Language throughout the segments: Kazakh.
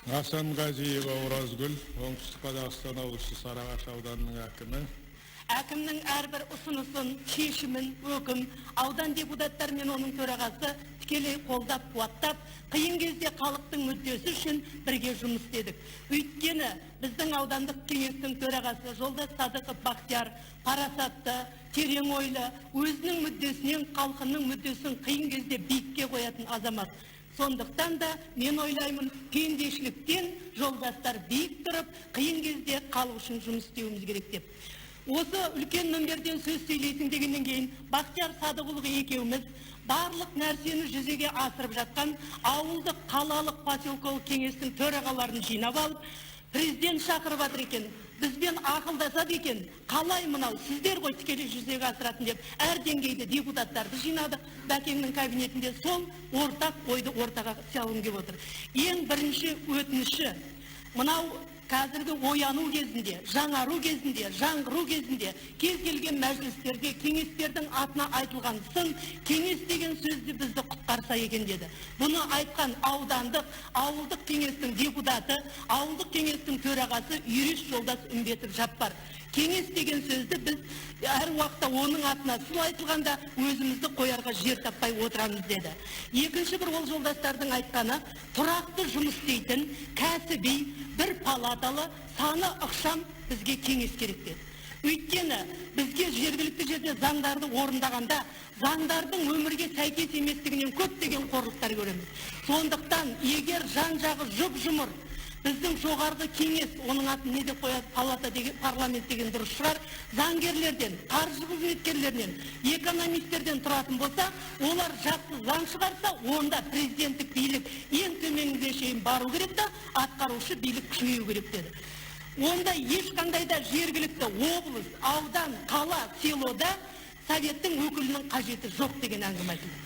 Асанғазиева Оразгүл, оңтүстік Қазақстан облысы Сарыағаш ауданының әкімі. Әкімнің әрбір ұсынысын, шешімін, өкім, аудан депутаттары мен оның төрағасы тікелей қолдап, қуаттап, қиын кезде халықтың мүддесі үшін бірге жұмыс істедік. Өйткені біздің аудандық кеңестің төрағасы Жолдас Садықов Бақтияр парасатты, терең ойлы, өзінің мүддесінен халқының мүддесін қиын кезде биікке қоятын азамат. Сондықтан да мен ойлаймын, пендешіліктен жолдастар биік тұрып, қиын кезде халық үшін жұмыс істеуіміз керек деп. Осы үлкен мінберден сөз сөйлейсің дегеннен кейін Бақтияр Садықұлы екеуміз барлық нәрсені жүзеге асырып жатқан ауылдық қалалық поселкелік кеңестің төрағаларын жинап алып, президент шақырып жатыр екен, бізбен ақылдасады екен, қалай мынау сіздер ғой тікелей жүзеге асыратын деп әр деңгейде депутаттарды жинадық. Бәкеңнің кабинетінде сол ортақ ойды ортаға салғым келіп отыр. Ең бірінші өтініші, мынау қазіргі ояну кезінде, жаңару кезінде, жаңғыру кезінде кез келген мәжілістерде кеңестердің атына айтылған сын, кеңес деген сөзді бізді құтқарса екен деді. Бұны айтқан ауылдық кеңестің депутаты, ауылдық кеңестің төрағасы юрист Жолдас Үмбетов Жаппар. Кеңес деген сөзді біз әр уақытта оның атына сын айтылғанда өзімізді қоярға жер таппай отырамыз деді. Екінші бір ол жолдастардың айтқаны, тұрақты жұмыс істейтін, кәсіби, бір палаталы, саны ықшам бізге кеңес керек деді. Өйткені бізге жергілікті жерде заңдарды орындағанда, заңдардың өмірге сәйкес еместігінен көптеген қорлықтар көреміз. Сондықтан, егер жан-жағы жұп-жұмыр, біздің жоғарғы кеңес, оның атын не деп қояды, палата деген, парламент деген дұрыс шығар, заңгерлерден, қаржы қызметкерлерінен, экономистерден тұратын болса, олар жақсы заң шығарса, онда президенттік билік ең төменге шейін бару керек та, атқарушы билік күшею керек деді. Онда ешқандай да жергілікті облыс, аудан, қала, селода советтің өкілінің қажеті жоқ деген әңгіме айтылды.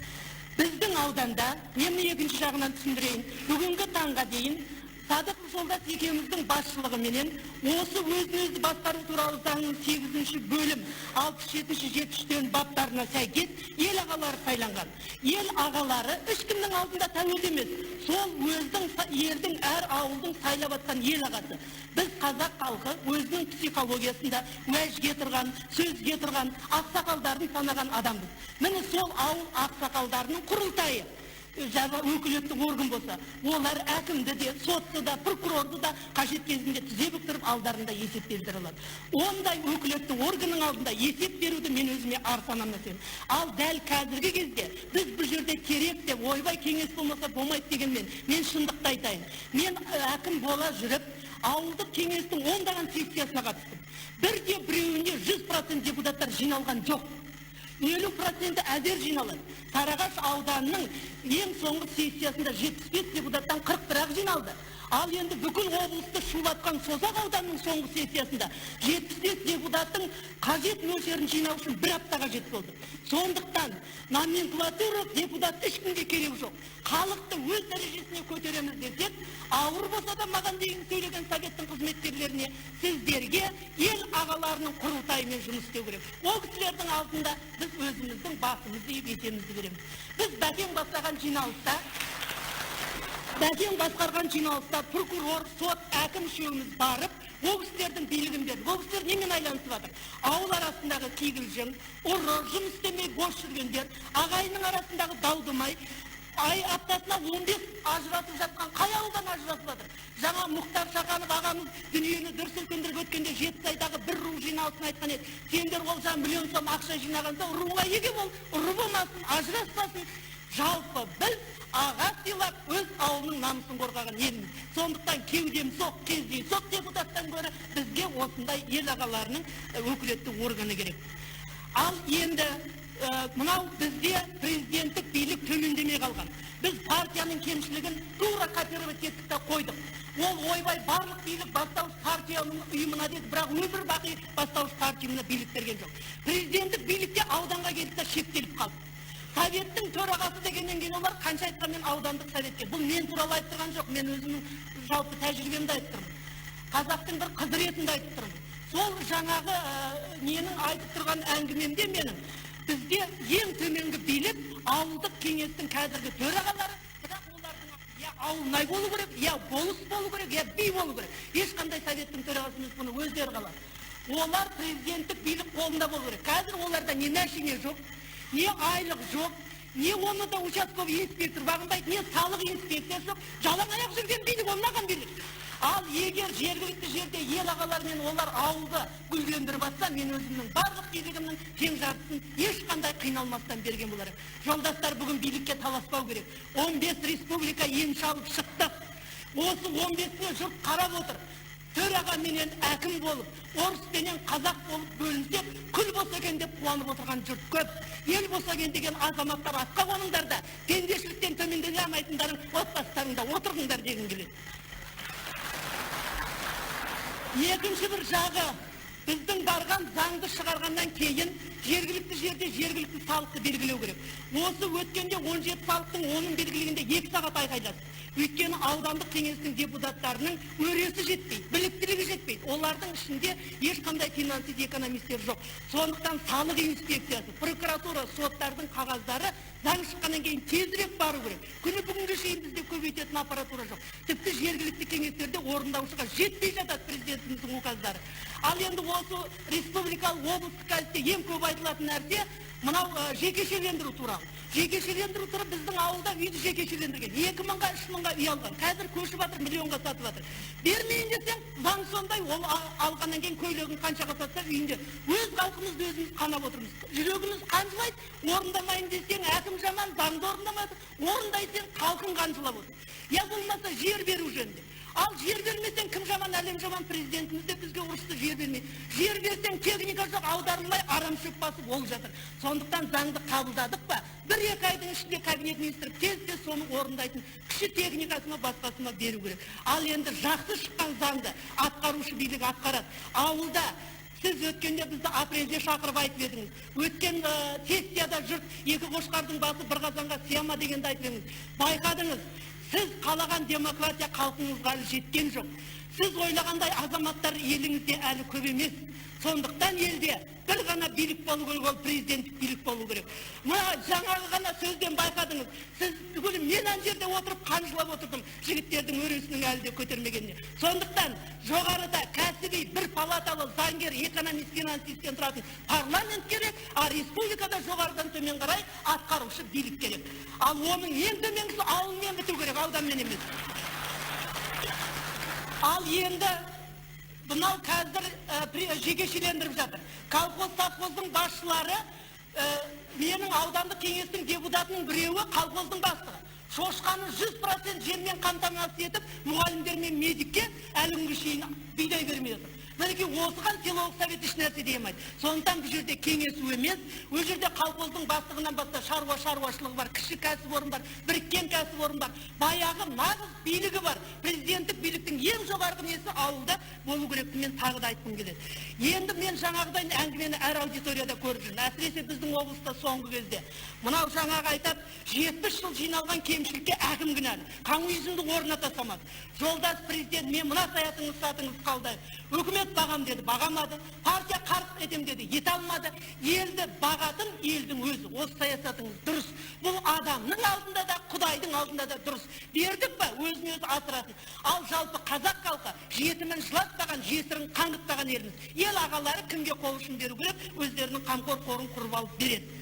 Біздің ауданда, мен екінші жағынан түсіндірейін, бүгінгі таңға дейін Садықов Жолдас екеуміздің басшылығыменен осы өзін-өзі басқару туралы заңның 8-ші бөлім 67-73 баптарына сәйкес ел ағалары сайланған. Ел ағалары ешкімнің алдында тәуелді емес. Сол өздің елдің әр ауылдың сайлап атқан ел ағасы. Біз қазақ халқы өзінің психологиясында уәжге тұрған, сөзге тұрған, ақсақалдарын санаған адамбыз. Міне сол ауыл ақсақалдарының құрылтайы өкілетті орган болса, олар әкімді де, сотты да, прокурорды да қажет кезінде тізе бүктіріп алдарында есеп бердіре алады. Ондай өкілетті органның алдында есеп беруді мен өзіме ар санамын. Ал дәл қазіргі кезде біз бұл жерде керек деп ойбай кеңес болмаса болмайды дегенмен мен шындықты айтайын. Мен әкім бола жүріп, ауылдық кеңестің ондаған сессиясына қатыстым. Бірде біреуінде 100% депутаттар жиналған жоқ. 50% әзер жиналады. Сарыағаш ауданының ең соңғы сессиясында 75 депутаттан 41 жиналды. Ал енді бүкіл облысты шулатқан Созақ ауданының соңғы сессиясында 75 депутаттың қажет мөлшерін жинау үшін бір аптаға жет болды. Сондықтан номенклатура депутат ешкімге керек жоқ. Халықты өз дәрежесіне көтереміз десек, ауыр болса да маған дейін сөйлеген советтің қызметкерлеріне, сіздерге ел ағаларының құрылтайымен жұмыс істеу керек. Ол кісілердің алдында біз өзіміздің басымызды иіп етемізді береміз. Біз Бәкең басқарған жиналыста прокурор, сот, әкім үшеуміз барып, ол кісілердің билігін берді. Ол кісілер немен айланысып жатыр? Ауыл арасындағы кикілжің, ұры, жұмыс істемей бос жүргендер, ағайынның арасындағы дау-думай, аптасына 15 ажыратып жатқан қай ауылдан ажыратып жатыр? Жаңа Мұхтар Шаханов ағамыз дүниені дүр сілкіндіріп өткенде Жетісайдағы бір ру жиналысын айтқан еді. Сендер олжа миллион сом ақша жинағанда руға еге бол, ұры болмасын, ажыраспасын. Жалпы біз аға сыйлап өз ауылының намысын қорғаған елміз. Сондықтан кеудем соқ, кездей соқ депутаттан гөрі бізге осындай ел ағаларының өкілетті органы керек. Ал енді мынау бізде президенттік билік төмендемей қалған. Біз партияның кемшілігін тура кооперативтікте қойдық. Ол ойбай барлық билік бастауыш партияның ұйымына деді, бірақ өмір бақи бастауыш партияны билік берген жоқ. Президенттік билікте ауданға келді шектеліп қалды. Советтің төрағасы дегеннен кейін олар қанша айтқанмен аудандық советке. Бұл мен туралы айтып тұрған жоқ, мен өзімнің жалпы тәжірибемді айтып тұрмын. Қазақтың бір қызы ретінде айтып тұрмын. Сол жаңағы ненің айтып тұрған әңгімемде менің бізде ең төменгі билік ауылдық кеңестің қазіргі төрағалары, бірақ олардың ауылнай болу керек, я болыс болу керек, я би болу керек. Ешқандай советтің төрағасымыз бұны өздері қалады. Олар президенттік билік қолында болу керек. Қазір оларда не мәшине жоқ, не айлық жоқ, не оны да участковый инспектор бағынбайды, не салық инспекциясы жоқ. Жалаң аяқ жүрген билік, ол маған билік. Ал егер жергілікті жерде ел ағалармен олар ауылды гүлдендіріп атса, мен өзімнің барлық билігімнің тең жартысын ешқандай қиналмастан берген болар. Жолдастар, бүгін билікке таласпау керек. 15 республика енші алып шықтық. Осы 15-не жұрт қарап отыр. Төраға менен әкім болып, орыс менен қазақ болып бөлінсек, күл болса екен деп қуанып отырған жұрт көп. Ел болса екен деген азаматтар атқа қоныңдар да, пендешіліктен төмендене алмайтындарың отбасыларыңда отырыңдар дегім келеді. Екінші бір жағы, біздің барған заңды шығарғаннан кейін жергілікті жерде жергілікті салықты белгілеу керек. Осы өткенде 17 салықтың 10-ын белгілегенде 2 сағат айқайлады. Өйткені аудандық кеңестің депутаттарының өресі жетпейді, біліктілігі жетпейді. Олардың ішінде ешқандай финансист экономистер жоқ. Сондықтан салық инспекциясы, прокуратура, соттардың қағаздары заң шыққаннан кейін тезірек бару керек. Күні бүгінге шейін бізде көбейтетін аппаратура жоқ. Тіпті жергілікті кеңестерде орындаушыға жетпей жатады президентіміздің указдары. Ал енді осы республикалық облыстық газетте ең көп айтылатын нәрсе мынау жекешелендіру туралы. Жекешелендіру туралы біздің ауылда үйді жекешелендірген. 2 мыңға 3 мыңға үй алған. Қазір көшіп жатыр, миллионға сатып жатыр. Бермейін десең, заң сондай, ол алғаннан кейін көйлегін қаншаға сатса үйінде. Өз халқымызды өзіміз қанап отырмыз. Жүрегіміз қанжылайды, орындамайын десең, әкім жаман, заңды орындамайды. Орындайсың, халқың қанжылап отыр. Я болмаса жер беру жөнінде. Ал жер бермесең, кім жаман, әлем жаман, президентіміз де бізге ұрысты жер бермей. Жер берсең, техника жоқ, аударылмай, арамшөп басып ол жатыр. Сондықтан заңды қабылдадық па? 1-2 айдың ішінде кабинет министрі тез соны орындайтын кіші техникасына басқасына беру керек. Ал енді жақсы шыққан заңды атқарушы билік атқарады. Ауылда сіз өткенде бізді апрельде шақырып айтып едіңіз. Өткен сессияда жұрт 2 қошқардың басы бір қазанға сияма дегенді айтып едіңіз. Байқадыңыз, сіз қалаған демократия халқыңызға жеткен жоқ. Сіз ойлағандай азаматтар еліңізде әлі көп емес. Сондықтан елде бір ғана билік болу керек, ол президенттік билік болу керек. Мына жаңағы ғана сөзден байқадыңыз. Сіз түгілі мен ана жерде отырып қанжылап отырдым, жігіттердің өресінің әлі де көтермегеніне. Сондықтан жоғарыда кәсіби бір палаталы заңгер, экономист, финансисттен тұратын парламент керек, а республикада жоғарыдан төмен қарай атқарушы билік керек. Ал оның ең төменгісі ауылмен біту керек, ауданмен емес. Ал енді бұнау қазір жекешелендіріп жатыр. Колхоз совхоздың басшылары, менің аудандық кеңестің депутатының біреуі колхоздың бастығы. Шошқаны 100% жермен қамтамасыз етіп, мұғалімдер мен медикке әлі күнге шейін бидай бермей отыр. Мінекей осыған селолық совет еш нәрсе демейді. Сондықтан бұл жерде кеңесу емес, ол жерде колхоздың бастығынан басқа шаруашылығы бар, кіші кәсіпорын бар, біріккен кәсіпорын бар. Баяғы нағыз билігі бар. Президенттік биліктің ең жоғарғы несі ауылда болу керек, мен тағы да айтқым келеді. Енді мен жаңағыдай әңгімені әр аудиторияда көріп жүрмін. Әсіресе біздің облыста соңғы кезде. Мынау жаңағы айтады, 70 жыл жиналған кемшілікке әкім кінәлі. Коммунизмді орната салмады. Жолдас президент, мен мына саясатыңыз сатыңыз қалдай. Үкімет бағам деді, бағамады. Партия қарсы етем деді, ете алмады. Елді бағатын елдің өзі. Осы саясатыңыз дұрыс. Бұл адамның алдында да, Құдайдың алдында да дұрыс. Бердік па, өзін өзі асыратын. Ал жалпы қазақ халқы жетімін жылатпаған, жесірін қаңғытпаған еліміз. Ел ағалары кімге қол ұшын беру керек, өздерінің қамқор қорын құрып алып береді.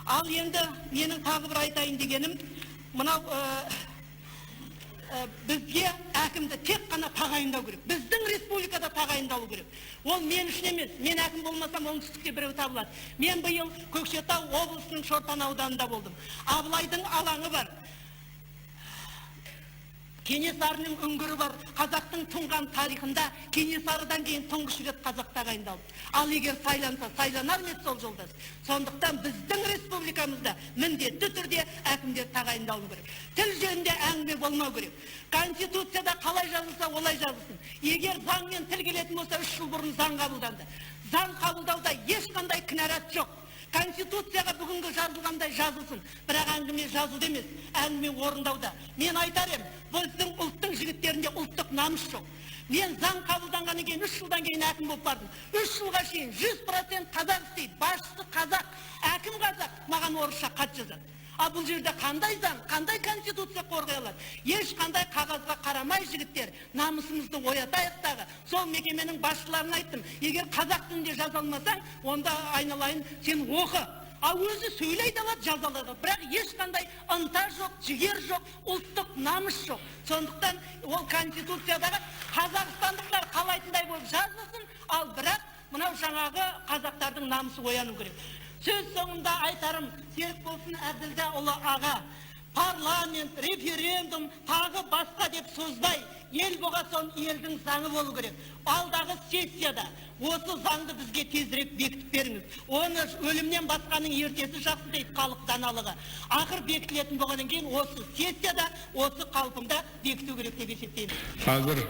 Ал енді менің тағы бір айтайын дегенім, мынау бізге әкімді тек қана тағайындау керек. Біздің республикада тағайындалу керек. Ол мен үшін емес. Мен әкім болмасам оңтүстікте біреу табылады. Мен биыл Көкшетау облысының Шортан ауданында болдым. Абылайдың алаңы бар. Кенесарының үңгірі бар. Қазақтың тұнған тарихында Кенесарыдан кейін тұңғыш рет қазақ тағайындалды. Ал егер сайланса, сайланар ма еді сол жолдас? Сондықтан біздің республикамызда міндетті түрде әкімдер тағайындалу керек. Тіл жөнінде әңгіме болмау керек. Конституцияда қалай жазылса, олай жазылсын. Егер заңмен тіл келетін болса, 3 жыл бұрын заң қабылданды. Заң қабылдауда ешқандай кінәрат жоқ. Конституцияға бүгінгі жазылғандай жазылсын. Бірақ әңгіме жазуды емес, әңгіме орындауда. Мен айтар ем, біздің ұлттың жігіттерінде ұлттық намыс жоқ. Мен заң қабылданғаннан кейін 3 жылдан кейін әкім болып бардым. 3 жылға шейін 100% қазақ істейді. Басшысы қазақ, әкім қазақ, маған орысша хат жазады. А бұл жерде қандай заң, қандай конституция қорғай алады? Ешқандай қағазға қарамай жігіттер, намысымызды оятайық дағы. Сол мекеменің басшыларына айттым, егер қазақ тілінде жаза алмасаң, онда айналайын сен оқы. А өзі сөйлейді алады, жазалады. Бірақ ешқандай ынта жоқ, жігер жоқ, ұлттық намыс жоқ. Сондықтан ол конституциядағы қазақстандықтар қалайтындай болып жазылсын, ал бірақ мынау жаңағы қазақтардың намысы ояну керек. Сөз соңында айтарым, Серікболсын Әбділдаұлы аға, парламент, референдум, тағы басқа деп созбай, ел болған соң елдің заңы болу керек. Алдағы сессияда осы заңды бізге тезірек бекітіп беріңіз. Оны өлімнен басқаның ертесі жақсы дейді халық даналығы. Ақыр бекітілетін болғаннан кейін осы сессияда, осы қалпында бекіту керек деп есептеймін. Қазір